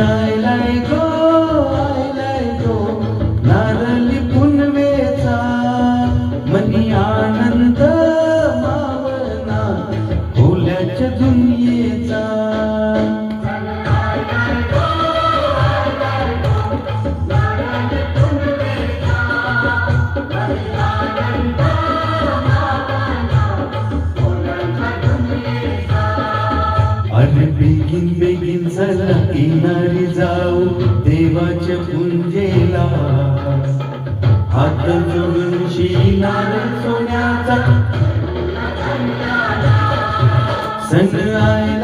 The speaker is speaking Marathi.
आयलाय गो नारळी पुनवेचा मनी आनंद मावना भोल्याच्या दुनियेचा अरे बेगीन बेगीन चला किनारी जाऊ देवाच्या पुंजेला हात जोडून शिणार सोन्याचा सण आयला